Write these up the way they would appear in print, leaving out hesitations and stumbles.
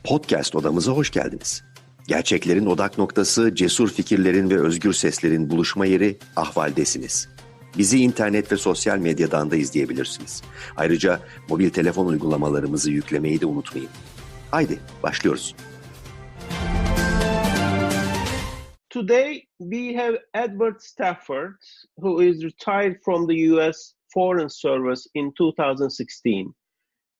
Podcast odamıza hoş geldiniz. Gerçeklerin odak noktası, cesur fikirlerin ve özgür seslerin buluşma yeri Ahval'desiniz. Bizi internet ve sosyal medyadan da izleyebilirsiniz. Ayrıca mobil telefon uygulamalarımızı yüklemeyi de unutmayın. Haydi başlıyoruz. Today we have Edward Stafford, who is retired from the U.S. Foreign Service in 2016.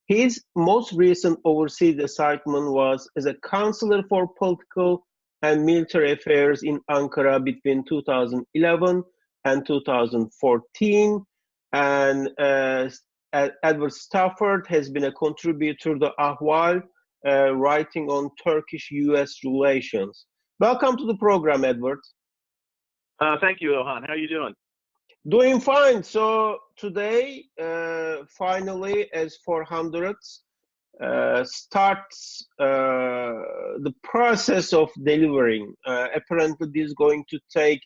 His most recent overseas assignment was as a counselor for political and military affairs in Ankara between 2011 and 2014. And Edward Stafford has been a contributor to Ahval, writing on Turkish-U.S. relations. Welcome to the program, Edward. Thank you, Ilhan. How are you doing? Doing fine. So today, finally, S-400s starts the process of delivering. Apparently, this is going to take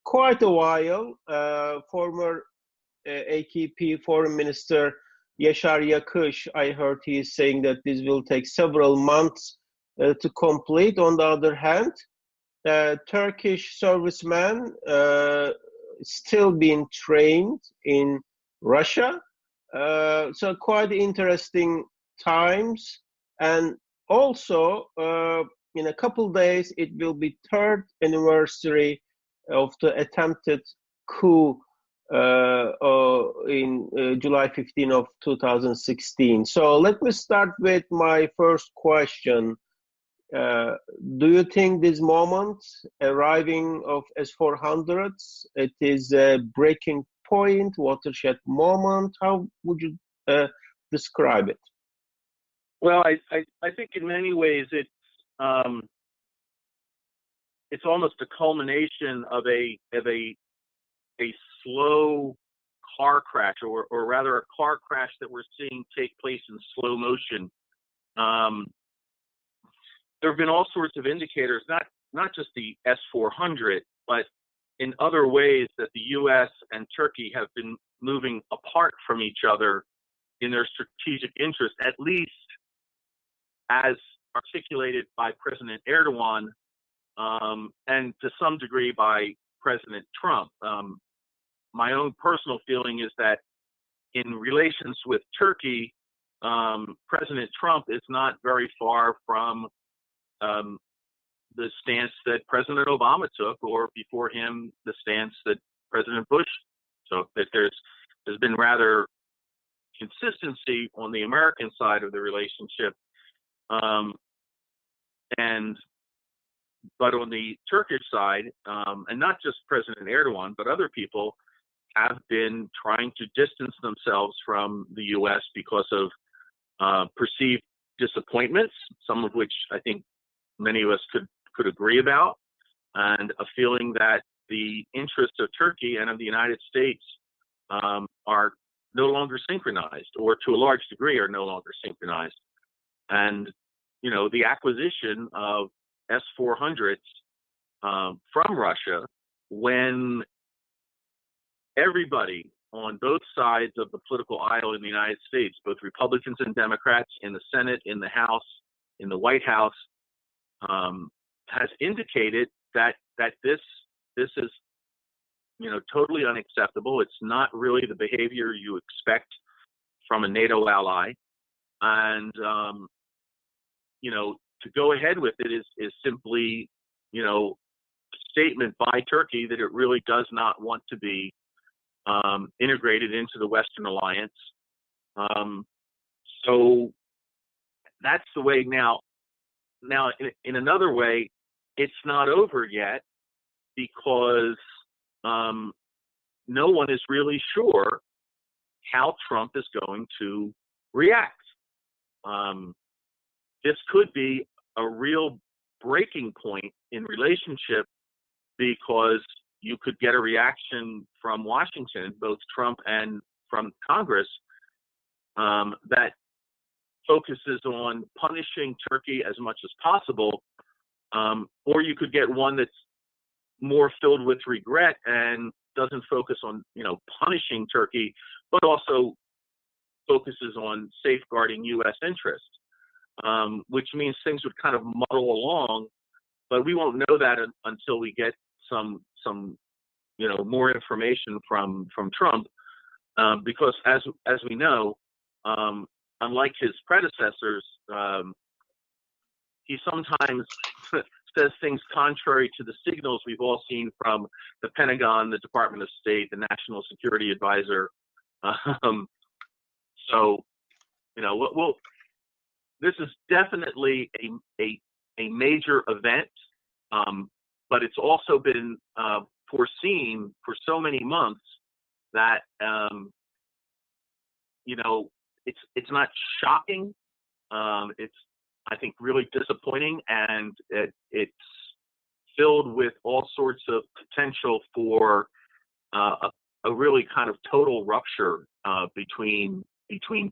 quite a while. Former AKP Foreign Minister Yaşar Yakış, I heard he is saying that this will take several months to complete. On the other hand, Turkish servicemen still being trained in Russia. So quite interesting times. And also, in a couple days, it will be third anniversary of the attempted coup in July 15 of 2016. So let me start with my first question. Do you think this moment, arriving of S-400s, it is a breaking point, watershed moment? How would you describe it? Well, I think in many ways it's almost a culmination of a slow car crash, or rather a car crash that we're seeing take place in slow motion. There have been all sorts of indicators, not just the S-400, but in other ways that the U.S. and Turkey have been moving apart from each other in their strategic interest, at least as articulated by President Erdogan and to some degree by President Trump. My own personal feeling is that in relations with Turkey, President Trump is not very far from the stance that President Obama took, or before him, the stance that President Bush took, that there's been rather consistency on the American side of the relationship. But on the Turkish side, and not just President Erdogan, but other people have been trying to distance themselves from the U.S. because of perceived disappointments, some of which I think many of us could agree about, and a feeling that the interests of Turkey and of the United States are no longer synchronized, or to a large degree are no longer synchronized. And, you know, the acquisition of S-400s from Russia, when everybody on both sides of the political aisle in the United States, both Republicans and Democrats in the Senate, in the House, in the White House, has indicated that this is, you know, totally unacceptable. It's not really the behavior you expect from a NATO ally, and you know, to go ahead with it is simply, you know, a statement by Turkey that it really does not want to be integrated into the Western alliance. So that's the way now. Now, in another way, it's not over yet, because no one is really sure how Trump is going to react. This could be a real breaking point in relationship, because you could get a reaction from Washington, both Trump and from Congress, that focuses on punishing Turkey as much as possible, or you could get one that's more filled with regret and doesn't focus on, you know, punishing Turkey, but also focuses on safeguarding U.S. interests. which means things would kind of muddle along. But we won't know that until we get some more information from Trump, because as we know, unlike his predecessors, he sometimes says things contrary to the signals we've all seen from the Pentagon, the Department of State, the National Security Advisor. So, this is definitely a major event, but it's also been foreseen for so many months that it's not shocking. It's, I think, really disappointing, and it's filled with all sorts of potential for a really kind of total rupture between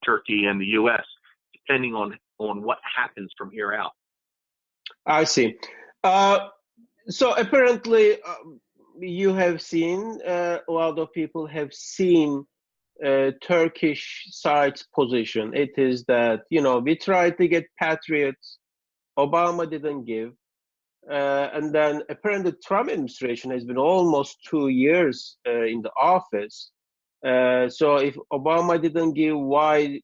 Turkey and the U.S., depending on what happens from here out. I see. So apparently, you have seen, a lot of people have seen Turkish side's position. It is that, we tried to get Patriots, Obama didn't give. And then apparently the Trump administration has been almost 2 years in the office. So if Obama didn't give, why,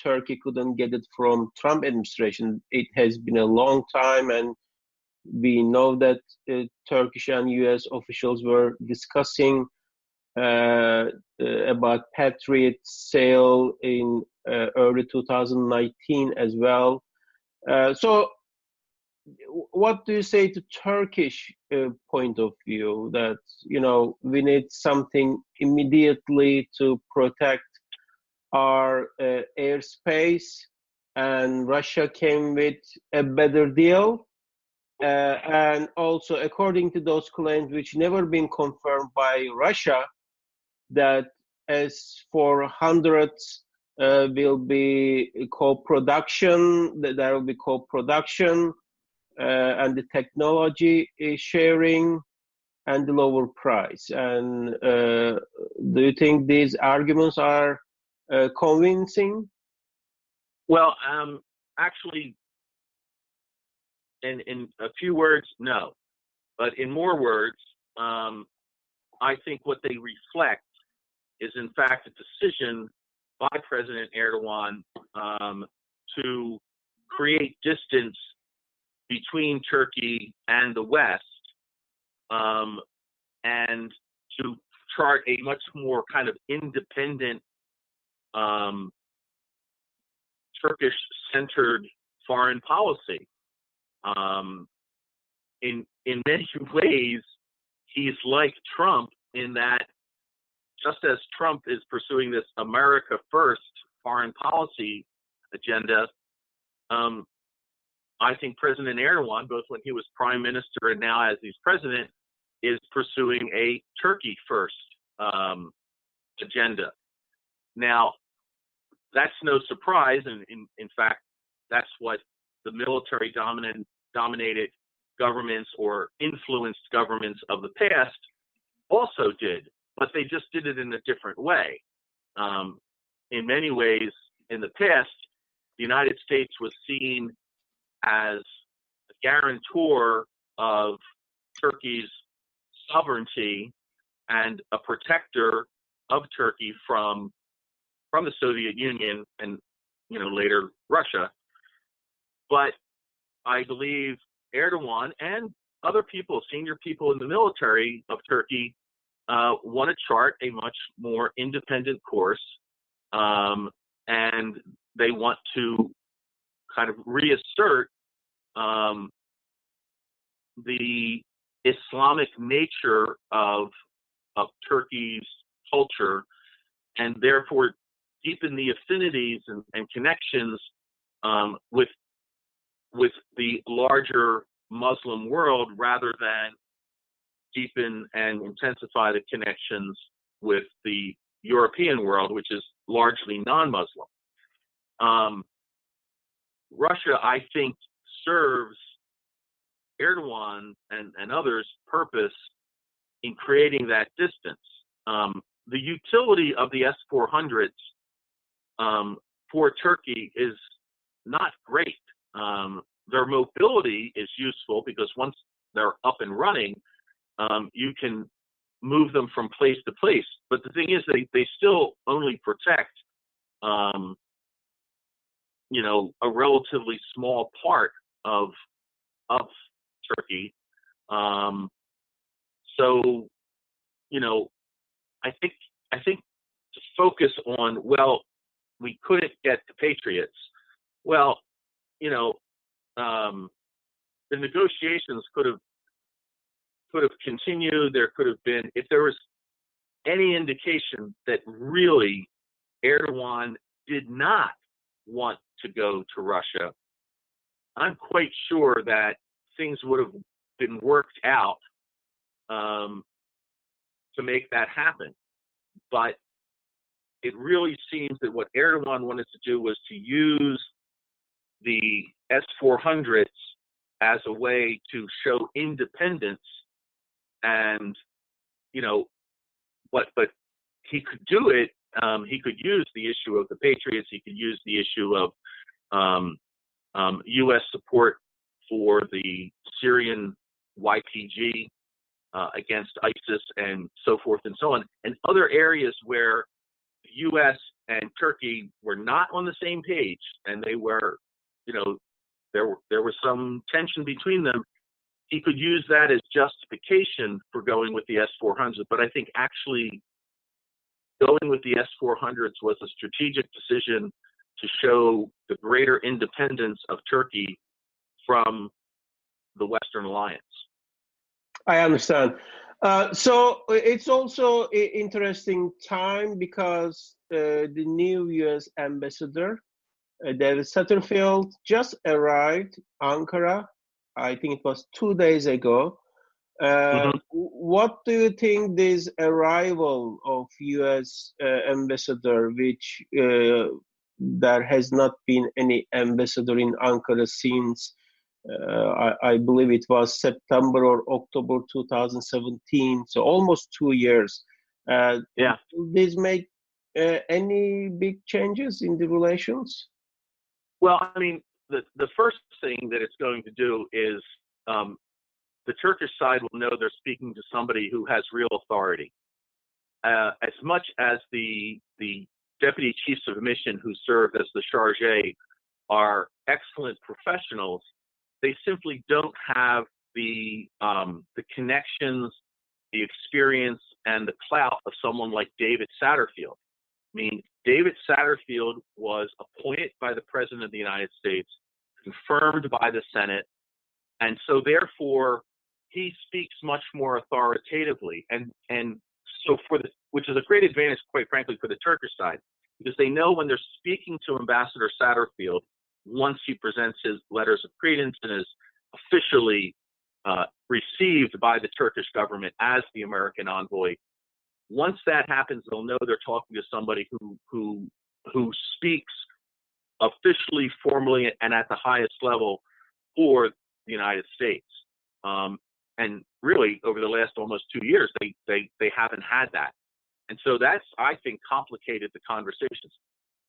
Turkey couldn't get it from Trump administration? It has been a long time, and we know that Turkish and U.S. officials were discussing about Patriot sale in early 2019 as well. So what do you say to Turkish point of view that, we need something immediately to protect our airspace, and Russia came with a better deal? And also, according to those claims, which never been confirmed by Russia, that S-400s will be co-production, that there will be co-production, and the technology sharing, and the lower price. And do you think these arguments are convincing? Well, actually, in a few words, no. But in more words, I think what they reflect is, in fact, a decision by President Erdogan to create distance between Turkey and the West, and to chart a much more kind of independent, Turkish-centered foreign policy. In many ways, he's like Trump in that, just as Trump is pursuing this America First foreign policy agenda, I think President Erdogan, both when he was prime minister and now as he's president, is pursuing a Turkey First agenda. Now, that's no surprise, and in fact, that's what the military dominated governments or influenced governments of the past also did, but they just did it in a different way. In many ways, in the past, the United States was seen as a guarantor of Turkey's sovereignty and a protector of Turkey from the Soviet Union and later Russia. But I believe Erdogan and other people, senior people in the military of Turkey, want to chart a much more independent course, and they want to kind of reassert the Islamic nature of Turkey's culture, and therefore deepen the affinities and connections with the larger Muslim world, rather than deepen and intensify the connections with the European world, which is largely non-Muslim. Russia, I think, serves Erdogan and others' purpose in creating that distance. The utility of the S-400s for Turkey is not great. Their mobility is useful because once they're up and running, you can move them from place to place. But the thing is, they still only protect, a relatively small part of Turkey. So, I think to focus on, well, we couldn't get the Patriots. Well, the negotiations could have continued. There could have been, if there was any indication that really Erdogan did not want to go to Russia, I'm quite sure that things would have been worked out to make that happen. But it really seems that what Erdogan wanted to do was to use the S-400s as a way to show independence, and but he could do it. He could use the issue of the Patriots. He could use the issue of U.S. support for the Syrian YPG against ISIS and so forth and so on, and other areas where the U.S. and Turkey were not on the same page, and they were, there was some tension between them. He could use that as justification for going with the S-400s, but I think actually going with the S-400s was a strategic decision to show the greater independence of Turkey from the Western alliance. I understand. So it's also an interesting time because the new U.S. ambassador, David Satterfield, just arrived Ankara. I think it was 2 days ago. What do you think this arrival of U.S. ambassador, which there has not been any ambassador in Ankara since I believe it was September or October 2017, so almost 2 years. Yeah. Will this make any big changes in the relations? Well, I mean, the first thing that it's going to do is the Turkish side will know they're speaking to somebody who has real authority. As much as the deputy chiefs of mission who serve as the chargé are excellent professionals, they simply don't have the connections, the experience, and the clout of someone like David Satterfield. I mean, David Satterfield was appointed by the President of the United States, confirmed by the Senate, and so therefore he speaks much more authoritatively, and so which is a great advantage, quite frankly, for the Turkish side, because they know when they're speaking to Ambassador Satterfield, once he presents his letters of credence and is officially received by the Turkish government as the American envoy, once that happens, they'll know they're talking to somebody who speaks officially, formally, and at the highest level for the United States. And really, over the last almost 2 years, they haven't had that, and so that's, I think, complicated the conversations.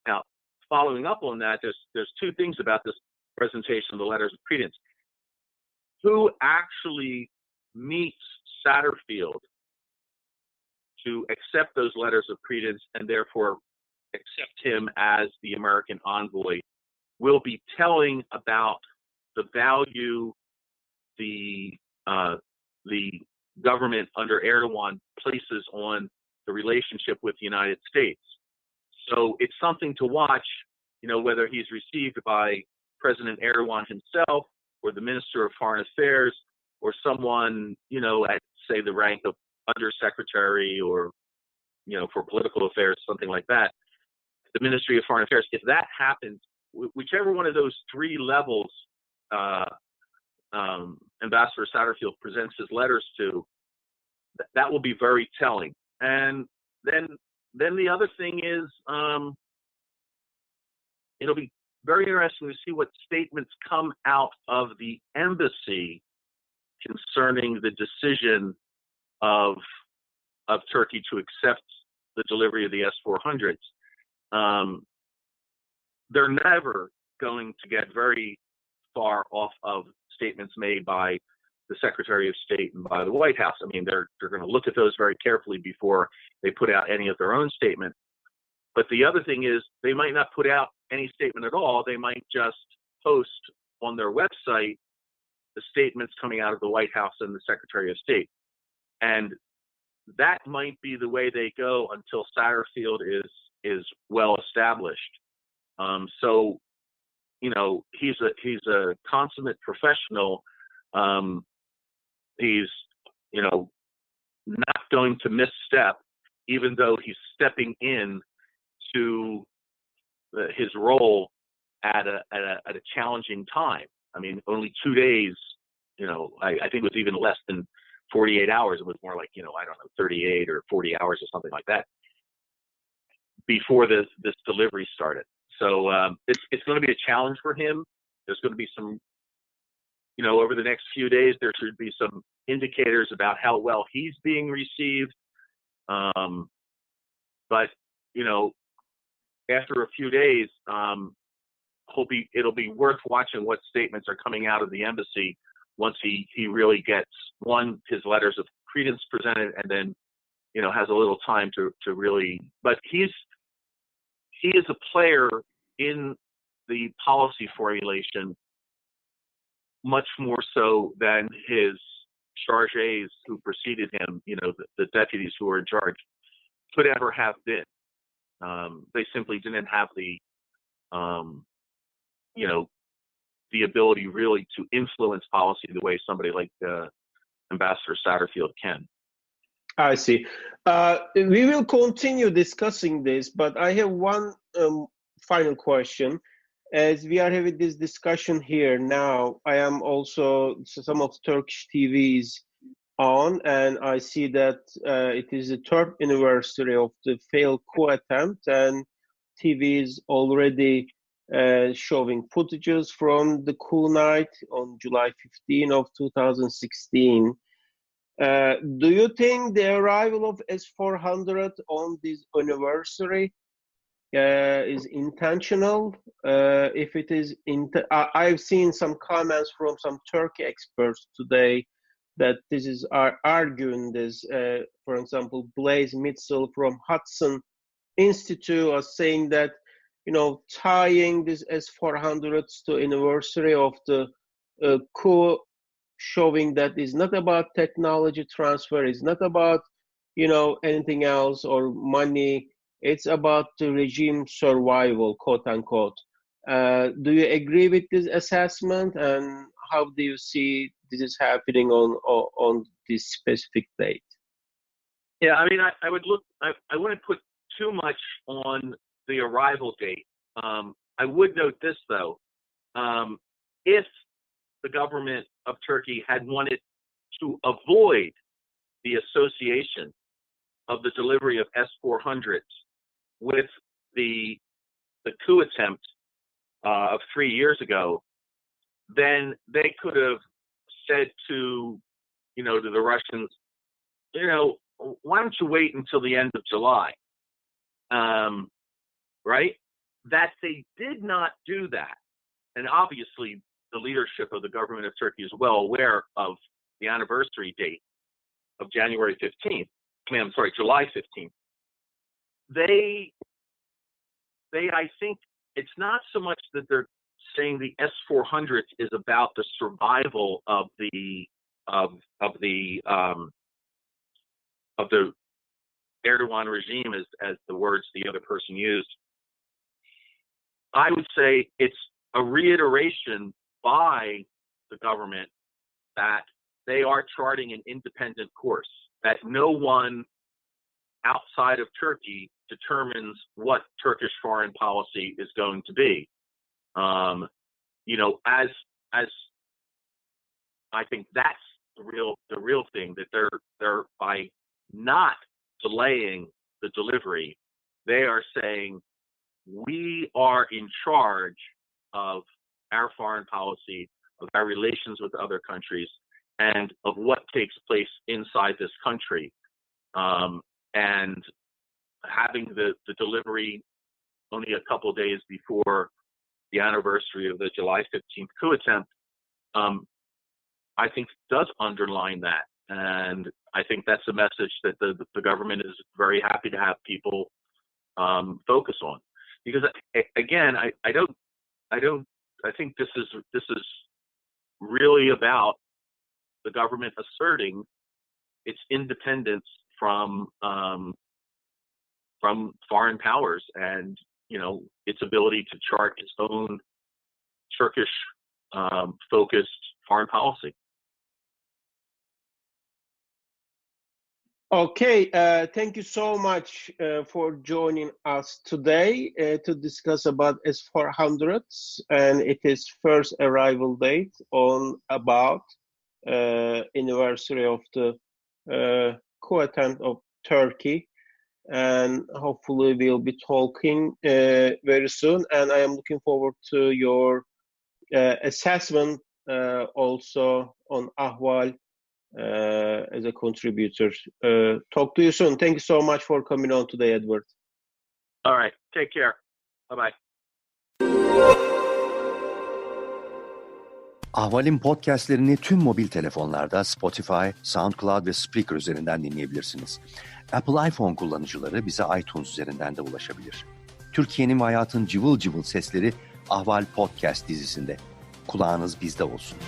Now, following up on that, there's two things about this presentation of the letters of credence. Who actually meets Satterfield to accept those letters of credence and therefore accept him as the American envoy will be telling about the value the government under Erdogan places on the relationship with the United States. So it's something to watch, whether he's received by President Erdogan himself or the Minister of Foreign Affairs or someone, at, say, the rank of Undersecretary or, for political affairs, something like that, the Ministry of Foreign Affairs. If that happens, whichever one of those three levels Ambassador Satterfield presents his letters to, that will be very telling. And then the other thing is, it'll be very interesting to see what statements come out of the embassy concerning the decision of Turkey to accept the delivery of the S-400s. They're never going to get very far off of statements made by the Secretary of State and by the White House. I mean, they're going to look at those very carefully before they put out any of their own statement. But the other thing is they might not put out any statement at all. They might just post on their website the statements coming out of the White House and the Secretary of State. And that might be the way they go until Satterfield is well established. So, you know, he's a consummate professional. He's, you know, not going to misstep, even though he's stepping in to his role at a challenging time. I mean, only 2 days, you know, I think it was even less than 48 hours. It was more like, you know, I don't know, 38 or 40 hours or something like that before this delivery started. So it's going to be a challenge for him. There's going to be some, you know, over the next few days, there should be some indicators about how well he's being received. But, you know, after a few days, it'll be worth watching what statements are coming out of the embassy once he really gets, one, his letters of credence presented, and then, you know, has a little time to really, but he is a player in the policy formulation much more so than his chargés who preceded him, you know, the deputies who were in charge, could ever have been. They simply didn't have the, you know, the ability really to influence policy the way somebody like Ambassador Satterfield can. I see. We will continue discussing this, but I have one final question. As we are having this discussion here now, I am also some of Turkish TVs on, and I see that it is the third anniversary of the failed coup attempt, and TV is already showing footages from the coup night on July 15 of 2016. Do you think the arrival of S-400 on this anniversary is intentional? If it is, I've seen some comments from some Turkey experts today that this is arguing this. For example, Blaise Mitchell from Hudson Institute are saying that, you know, tying this S-400s to anniversary of the coup, showing that it's not about technology transfer, it's not about, you know, anything else or money, it's about the regime survival, quote unquote. Do you agree with this assessment, and how do you see this is happening on this specific date? Yeah, I mean, I wouldn't put too much on the arrival date. I would note this, though. If the government of Turkey had wanted to avoid the association of the delivery of S-400s with the coup attempt of 3 years ago, then they could have said to, you know, to the Russians, you know, why don't you wait until the end of July? Right? That they did not do that. And obviously, the leadership of the government of Turkey is well aware of the anniversary date of July 15th. They, I think it's not so much that they're saying the S-400 is about the survival of the Erdogan regime, as the words the other person used. I would say it's a reiteration by the government that they are charting an independent course, that no one outside of Turkey determines what Turkish foreign policy is going to be. You know, as I think that's the real thing, that they're by not delaying the delivery, they are saying we are in charge of our foreign policy, of our relations with other countries, and of what takes place inside this country. And having the delivery only a couple of days before the anniversary of the July 15th coup attempt, I think does underline that. And I think that's a message that the government is very happy to have people focus on. Because again, I think this is really about the government asserting its independence from foreign powers, and its ability to chart its own Turkish focused foreign policy. Okay, thank you so much for joining us today to discuss about S-400s and its first arrival date on about anniversary of the coup attempt of Turkey. And hopefully we'll be talking very soon. And I am looking forward to your assessment also on Ahval as a contributor. Talk to you soon. Thank you so much for coming on today, Edward. All right. Take care. Bye-bye. Ahval'in podcastlerini tüm mobil telefonlarda Spotify, SoundCloud ve Spreaker üzerinden dinleyebilirsiniz. Apple iPhone kullanıcıları bize iTunes üzerinden de ulaşabilir. Türkiye'nin ve hayatın cıvıl cıvıl sesleri Ahval Podcast dizisinde. Kulağınız bizde olsun.